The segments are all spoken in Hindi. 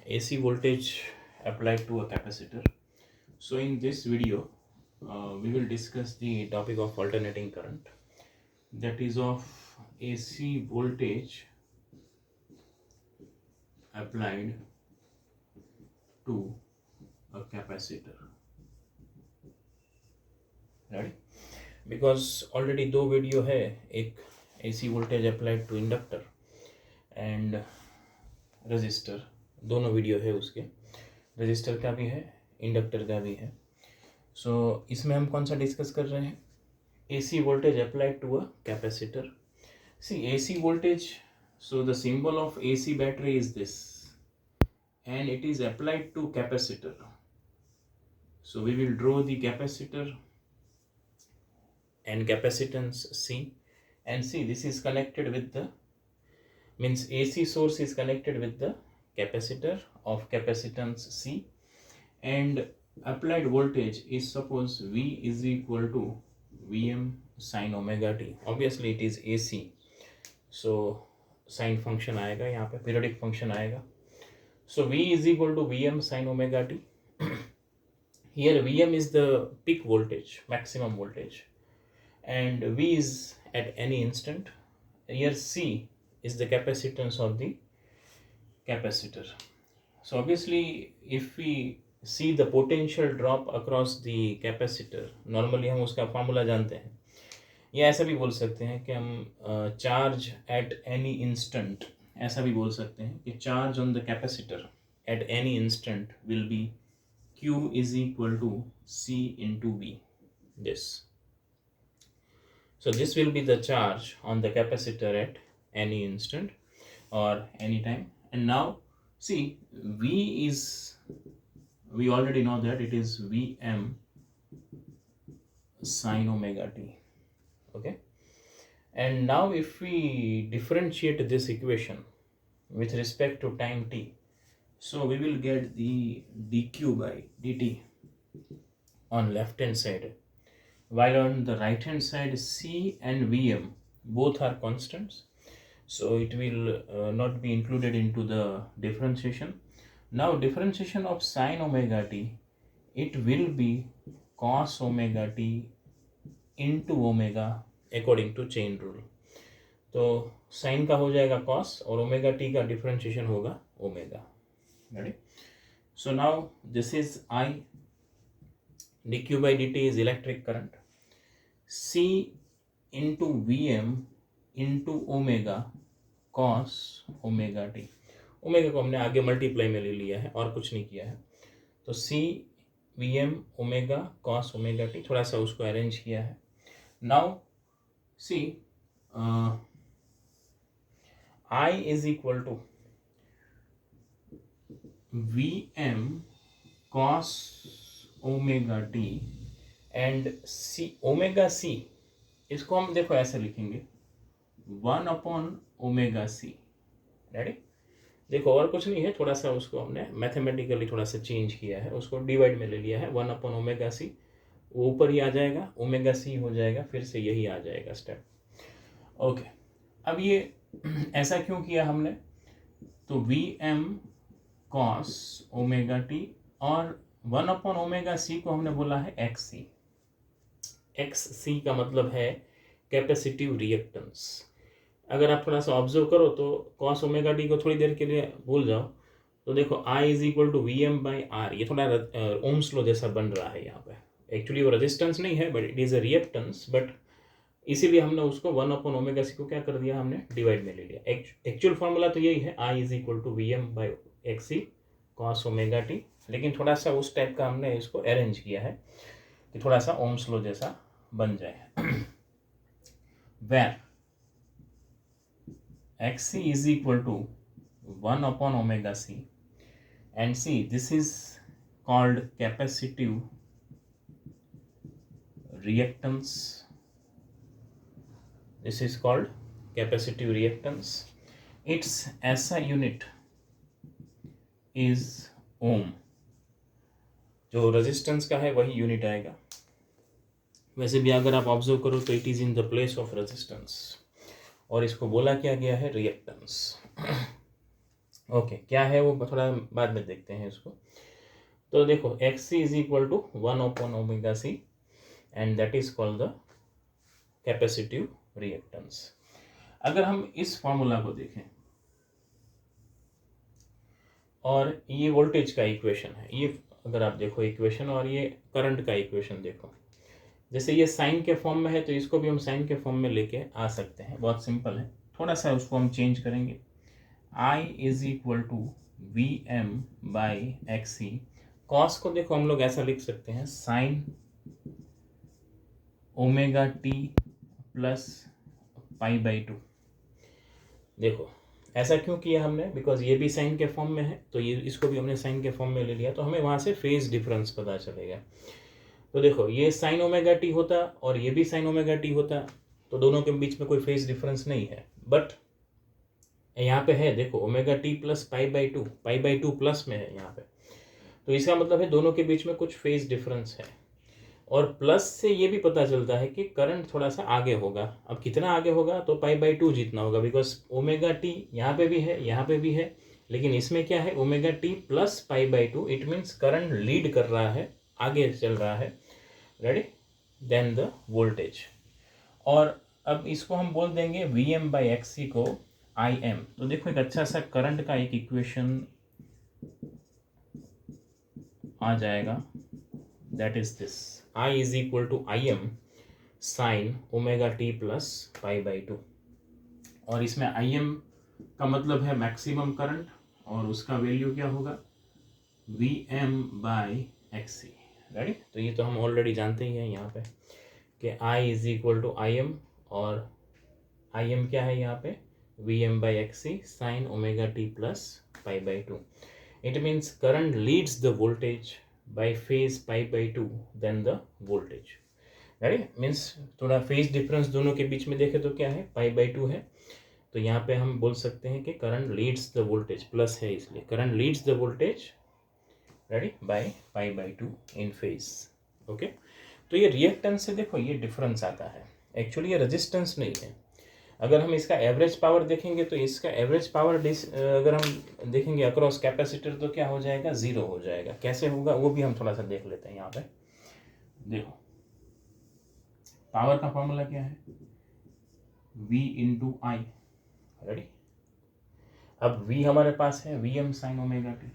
AC voltage applied to a capacitor. So in this video, we will discuss the topic of alternating current, that is of AC voltage applied to a capacitor. Right? Because already दो वीडियो है, एक AC voltage applied to inductor and resistor, दोनों वीडियो है उसके, रजिस्टर का भी है, इंडक्टर का भी है. सो इसमें हम कौन सा डिस्कस कर रहे हैं? AC voltage applied to a capacitor. See, AC voltage, so the symbol of AC battery is this, and it is applied to capacitor. So we will draw the capacitor and capacitance C, and see, this is connected with the, means AC source is connected with the capacitor of capacitance C, and applied voltage is, suppose V is equal to Vm sin omega t. Obviously it is AC, so sin function आएगा यहाँ पे, periodic function आएगा. So V is equal to Vm sin omega t. Here Vm is the peak voltage, maximum voltage, and V is at any instant. Here C is the capacitance of the capacitor. So obviously if we see the potential drop across the capacitor, normally हम उसका फॉर्मूला जानते हैं, या ऐसा भी बोल सकते हैं कि हम चार्ज एट एनी इंस्टेंट, ऐसा भी बोल सकते हैं कि charge on the capacitor at any instant will be Q is equal to C into V. This. So this will be the charge on the capacitor at any instant or any time. And now see, V is, we already know that it is Vm sin omega t. Okay. And now if we differentiate this equation with respect to time t, so we will get the dq by dt on left hand side, while on the right hand side C and Vm both are constants, so it will not be included into the differentiation. Now differentiation of sin omega t, it will be cos omega t into omega according to chain rule. तो sin का हो जाएगा cos और omega t का differentiation होगा omega. Ready? So now this is I, dq by dt is electric current, C into Vm into omega cos omega t. Omega को हमने आगे मल्टीप्लाई में ले लिया है और कुछ नहीं किया है, तो C Vm omega cos omega t, थोड़ा सा उसको अरेंज किया है. Now see I is equal to Vm cos omega t and C omega C, इसको हम देखो ऐसे लिखेंगे 1 upon ओमेगा C. रेडी? देखो और कुछ नहीं है, थोड़ा सा उसको हमने मैथमेटिकली थोड़ा सा चेंज किया है, उसको डिवाइड में ले लिया है. 1 upon ओमेगा C, वो ऊपर ही आ जाएगा, ओमेगा C हो जाएगा, फिर से यही आ जाएगा स्टेप. ओके, अब ये ऐसा क्यों किया हमने? तो Vm cos ओमेगा t और 1 upon ओमेगा C को हमने बोला है XC. XC का मतलब है कैपेसिटिव रिएक्टेंस. अगर आप थोड़ा सा ऑब्जर्व करो तो cos ओमेगा टी को थोड़ी देर के लिए भूल जाओ, तो देखो I is equal to Vm by R, ये थोड़ा ओम्स लॉ जैसा बन रहा है यहाँ पे. एक्चुअली वो रेजिस्टेंस नहीं है, but it is a reactance, but इसीलिए हमने उसको 1 अपॉन ओमेगा सी को क्या कर दिया, हमने डिवाइड में ले लिया. एक्चुअल फॉर्मूला तो यही है, I is equal to Vm by XC cos omega T, लेकिन थोड़ा सा उस टाइप का हमने इसको अरेंज किया है कि थोड़ा सा ओम्स लॉ जैसा बन जाए. Where XC is equal to 1 upon omega C, and see, this is called capacitive reactance. This is called capacitive reactance. Its SI unit is ohm. जो रेजिस्टेंस का है वही यूनिट आएगा. वैसे भी अगर आप ऑब्जर्व करो तो it is in the place of resistance, और इसको बोला क्या गया है, रिएक्टेंस. ओके, क्या है वो थोड़ा बाद में देखते हैं इसको। तो देखो X C is equal to 1/ओमेगा C and that is called the capacitive reactance. अगर हम इस फॉर्मूला को देखें और ये वोल्टेज का इक्वेशन है, ये अगर आप देखो इक्वेशन और ये करंट का इक्वेशन देखो, जैसे ये साइन के फॉर्म में है तो इसको भी हम साइन के फॉर्म में लेके आ सकते हैं। बहुत सिंपल है, थोड़ा सा उसको हम चेंज करेंगे। I is equal to V M by X C. Cos को देखो हम लोग ऐसा लिख सकते हैं sine omega T plus pi by two. देखो ऐसा क्यों किया हमने, बिकॉज ये भी साइन के फॉर्म में है तो ये इसको भी हमने साइन के फॉर्म में ले लिया, तो हमें वहाँ से फेज डिफरेंस पता चलेगा। तो देखो ये साइन ओमेगा टी होता और ये भी साइन ओमेगा टी होता तो दोनों के बीच में कोई फेज डिफरेंस नहीं है, बट यहाँ पे है देखो omega T plus pi by two plus में है यहाँ पे, तो इसका मतलब है दोनों के बीच में कुछ फेज डिफरेंस है। और प्लस से ये भी पता चलता है कि करंट थोड़ा सा आगे होगा। अब कितना आगे होगा, तो पाई बाई टू जितना होगा, बिकॉज ओमेगा टी यहाँ पे भी है यहाँ पे भी है, लेकिन इसमें क्या है omega T plus pi by to, it means current lead कर रहा है, आगे चल रहा है, रेडी, देन द वोल्टेज। और अब इसको हम बोल देंगे वी एम बाई एक्स सी को आई एम। तो देखो एक अच्छा सा करंट का एक इक्वेशन आ जाएगा, that is this, I is equal to I M sine omega T plus pi by two. और इसमें आई एम का मतलब है मैक्सिमम करंट और उसका वैल्यू क्या होगा V M by X C, ready. तो ये तो हम ऑलरेडी जानते ही हैं यहाँ पे कि I is equal to I M, और आई एम क्या है यहाँ पे V M by X C sine omega T plus pi by two. It means current leads the voltage by phase pi by 2 than the voltage, right? Means थोड़ा phase difference दोनों के बीच में देखे तो क्या है pi by 2 है, तो यहाँ पे हम बोल सकते हैं कि current leads the voltage, plus है इसलिए current leads the voltage, ready, by pi by 2 in phase, okay? तो ये रिएक्टेंस से देखो ये डिफरेंस आता है, एक्चुअली ये रेजिस्टेंस नहीं है। अगर हम इसका एवरेज पावर देखेंगे तो इसका एवरेज पावर अगर हम देखेंगे अक्रॉस कैपेसिटर तो क्या हो जाएगा, ज़ीरो हो जाएगा। कैसे होगा वो भी हम थोड़ा सा देख लेते हैं। यहाँ पे देखो पावर का फॉर्मूला क्या है V इंटू आई, रेडी। अब V हमारे पास है V M sine omega T,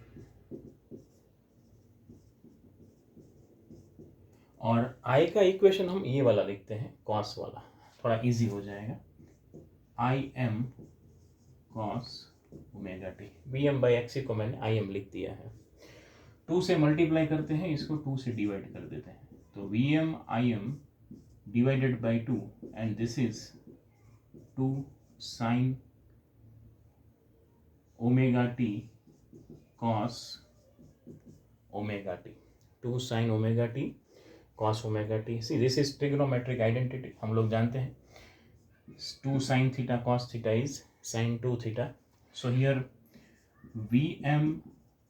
और I का इक्वेशन हम ये वाला लिखते हैं कॉस वाला, थोड़ा इजी हो जाएगा, I M cos omega T. V M by X को मैंने आई एम लिख दिया है, 2 से मल्टीप्लाई करते हैं, इसको 2 से डिवाइड कर देते हैं, तो V M I M divided by 2 and this is 2 sine omega T cos omega T, 2 sine omega T cos omega T. See this is trigonometric identity, हम लोग जानते हैं 2 sin theta cos theta is sin 2 theta. So here Vm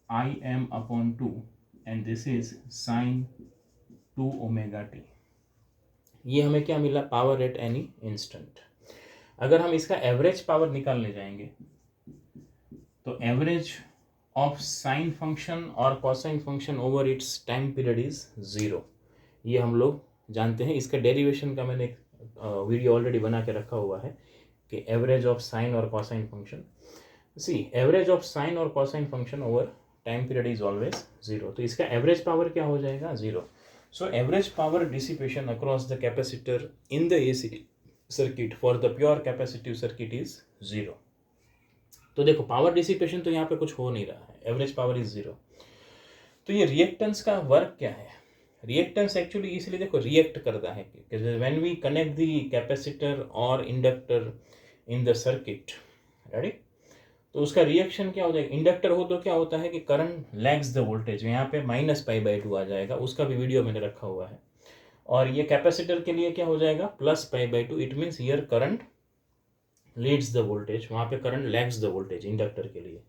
Im upon 2 and this is sin 2 omega t। ये हमें क्या मिला, पावर एट एनी इंस्टेंट। अगर हम इसका एवरेज पावर निकालने जाएंगे तो एवरेज ऑफ साइन फंक्शन और cosine function over it's time period is 0। ये हम लोग जानते हैं, इसका डेरिवेशन का मैंने वीडियो ऑलरेडी बना के रखा हुआ है कि एवरेज ऑफ साइन और cosine function. See average of sine और cosine function over time period is always 0, तो इसका एवरेज पावर क्या हो जाएगा 0। So average power dissipation across the capacitor in the AC circuit for the pure capacitive circuit is 0। तो देखो पावर डिसिपेशन तो यहाँ पे कुछ हो नहीं रहा है, एवरेज पावर इज 0। तो ये रिएक्टेंस का वर्क क्या है, रिएक्टेंस एक्चुअली इसलिए देखो रिएक्ट करता है when we connect the capacitor और inductor in the circuit, ready. तो उसका रिएक्शन क्या हो जाएगा, इंडक्टर हो तो क्या होता है कि करंट लैग्स द वोल्टेज, यहाँ पे माइनस पाई बाई 2 आ जाएगा, उसका भी वीडियो मैंने रखा हुआ है। और ये कैपेसिटर के लिए क्या हो जाएगा plus pi by 2, it means here current leads the voltage, वहाँ पे current lags the voltage inductor के लिए।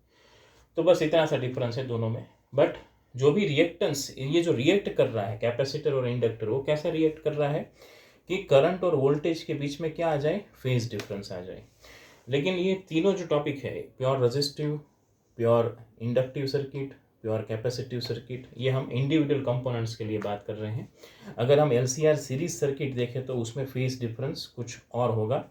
तो बस इतना सा डिफरेंस है दोनों में। बट जो भी रिएक्टेंस, ये जो रिएक्ट कर रहा है कैपेसिटर और इंडक्टर, वो कैसा रिएक्ट कर रहा है कि करंट और वोल्टेज के बीच में क्या आ जाए, फेज डिफरेंस आ जाए। लेकिन ये तीनों जो टॉपिक है, pure resistive, pure inductive circuit, pure capacitive circuit, ये हम इंडिविजुअल कंपोनेंट्स के लिए बात कर रहे हैं। अगर हम LCR सीरीज सर्किट देखें तो उसमें फेज डिफरेंस कुछ और होगा,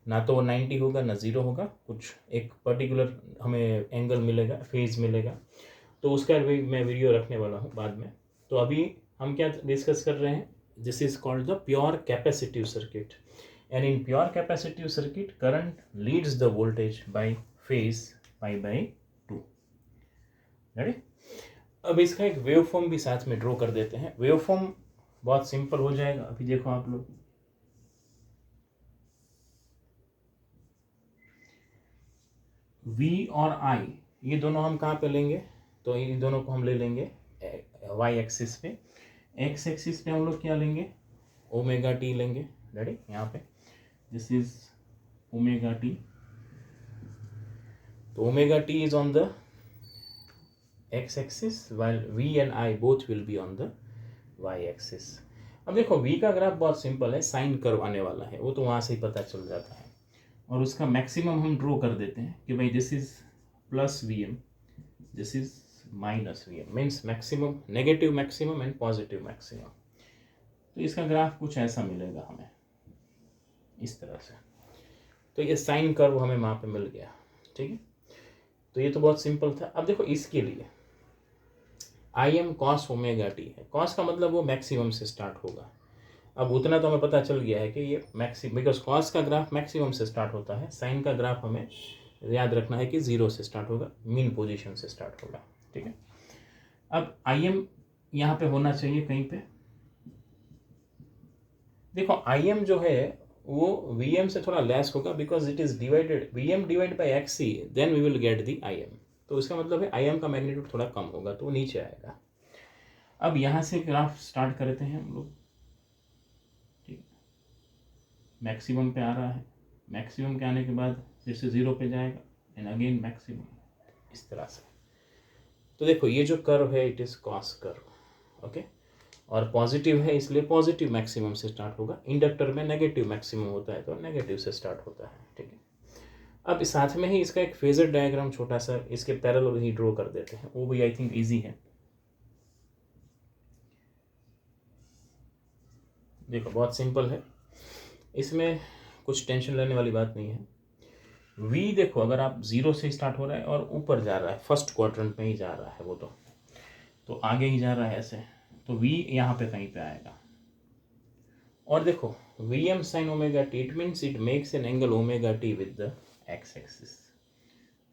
ना तो वो 90 होगा ना 0 होगा, कुछ एक पर्टिकुलर हमें एंगल मिलेगा, फेज मिलेगा। तो उसका भी मैं वीडियो रखने वाला हूँ बाद में। तो अभी हम क्या डिस्कस कर रहे हैं, this is called the pure capacitive circuit, and in pure capacitive circuit current leads the voltage by phase π/2। Ready? अब इसका एक वेव फॉर्म भी साथ में ड्रॉ कर देते हैं। वेव फॉर्म बहुत सिंपल हो जाएगा। अभी देखो आप लोग, V और I ये दोनों हम कहाँ पे लेंगे, तो इन दोनों को हम ले लेंगे y एक्सिस पे। x एक्सिस पे हम लोग क्या लेंगे, ओमेगा टी लेंगे। रेडी? यहाँ पे दिस इज ओमेगा टी, तो omega T is on the x axis while v and I both will be on the y axis. अब देखो v का ग्राफ बहुत सिंपल है, साइन कर्व आने वाला है, वो तो वहाँ से ही पता चल जाता है। और उसका मैक्सिमम हम ड्रॉ कर देते हैं कि भाई this is plus Vm, this is minus Vm, means maximum, negative maximum and positive maximum. तो इसका ग्राफ कुछ ऐसा मिलेगा हमें, इस तरह से। तो ये साइन कर्व हमें वहाँ पे मिल गया। ठीक है, तो ये तो बहुत सिंपल था। अब देखो इसके लिए Im cos ओमेगा टी है। cos का मतलब वो मैक्सिमम से स्टार्ट होगा। अब उतना तो हमें पता चल गया है कि ये मैक्सिमम, बिकॉज cos का ग्राफ मैक्सिमम से स्टार्ट होता है, साइन का ग्राफ हमें याद रखना है कि 0 से स्टार्ट होगा, मीन पोजीशन से स्टार्ट होगा। ठीक है, अब Im यहाँ पे होना चाहिए कहीं पे। देखो Im जो है वो Vm से थोड़ा लेस होगा, because it is divided, Vm divide by XC, then we will get the Im। तो इसका मतलब है Im का मैग्नीट्यूड थोड़ा कम होगा, तो वो नीचे आएगा। अब यहाँ से ग्राफ स्टार्ट करते हैं हम लोग। ठीक, मैक्सिमम पे आ रहा है, मैक्सिमम के आने के बाद फिर से 0 पे जाएगा, एंड अगेन मैक्सिमम, इस तरह से। तो देखो ये जो कर्व है it is cos curve. Okay, और पॉजिटिव है इसलिए पॉजिटिव मैक्सिमम से स्टार्ट होगा। इंडक्टर में नेगेटिव मैक्सिमम होता है तो नेगेटिव से स्टार्ट होता है। ठीक है, अब साथ में ही इसका एक फेजर डायग्राम छोटा सा इसके पैरेलल ही ड्रॉ कर देते हैं, वो भी आई थिंक ईजी है। देखो बहुत सिंपल है, इसमें कुछ टेंशन लेने वाली बात नहीं है। V देखो अगर आप 0 से स्टार्ट हो रहा है और ऊपर जा रहा है, फर्स्ट क्वाड्रेंट में ही जा रहा है वो, तो आगे ही जा रहा है ऐसे, तो V यहाँ पे कहीं पे आएगा। और देखो Vm sin omega T, it means it makes an angle omega T with the x axis.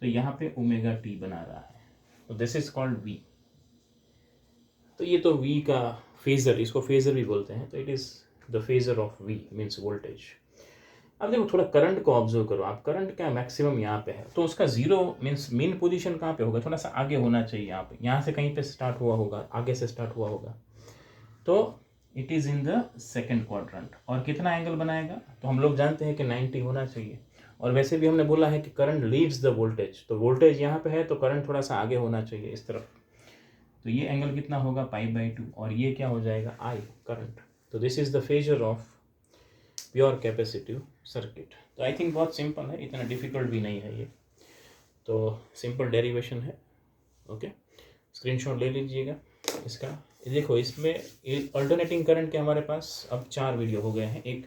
तो यहाँ पे ओमेगा टी बना रहा है, तो दिस इज कॉल्ड V। तो ये तो V का फेजर, इसको फेजर भी बोलते हैं, तो it is the phasor of V means voltage. अब देखो थोड़ा करंट को ऑब्जर्व करो आप, करंट का मैक्सिमम यहाँ पे है, तो उसका 0 मीन्स मेन पोजीशन कहाँ पे होगा, थोड़ा सा आगे होना चाहिए। यहाँ पे, यहाँ से कहीं पे स्टार्ट हुआ होगा, आगे से स्टार्ट हुआ होगा, तो it is in the second quadrant. और कितना एंगल बनाएगा, तो हम लोग जानते हैं कि 90 होना चाहिए। और वैसे भी हमने बोला है कि करंट लीड्स द वोल्टेज, तो वोल्टेज यहाँ पे है तो करंट थोड़ा सा आगे होना चाहिए इस तरफ। तो ये एंगल कितना होगा, π/2, और ये क्या हो जाएगा, I करंट। तो this is the phasor of pure capacitive circuit. तो आई थिंक बहुत सिंपल है, इतना डिफिकल्ट भी नहीं है ये, तो सिंपल डेरिवेशन है। ओके, स्क्रीनशॉट ले लीजिएगा इसका। देखो इसमें अल्टरनेटिंग करंट के हमारे पास अब 4 वीडियो हो गए हैं। एक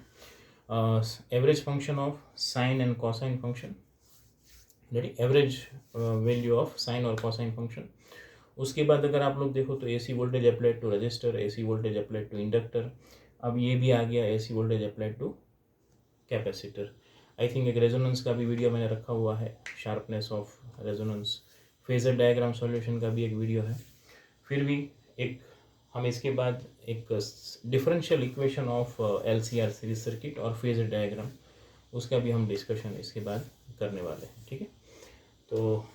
average function of sine and cosine function, average value of sine और कोसाइन फंक्शन। उसके बाद अगर आप लोग देखो तो AC voltage applied to resistor, AC voltage applied to inductor. अब ये भी आ गया AC voltage applied to capacitor. I think एक रेजोनेंस का भी वीडियो मैंने रखा हुआ है, sharpness of resonance. Phasor diagram solution का भी एक वीडियो है। फिर भी एक हम इसके बाद एक differential equation of LCR series circuit और फेजर डायग्राम, उसका भी हम डिस्कशन इसके बाद करने वाले हैं। ठीक है, तो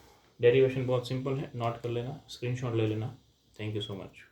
डेरिवेशन बहुत सिंपल है, नोट कर लेना, स्क्रीनशॉट ले लेना। Thank you so much.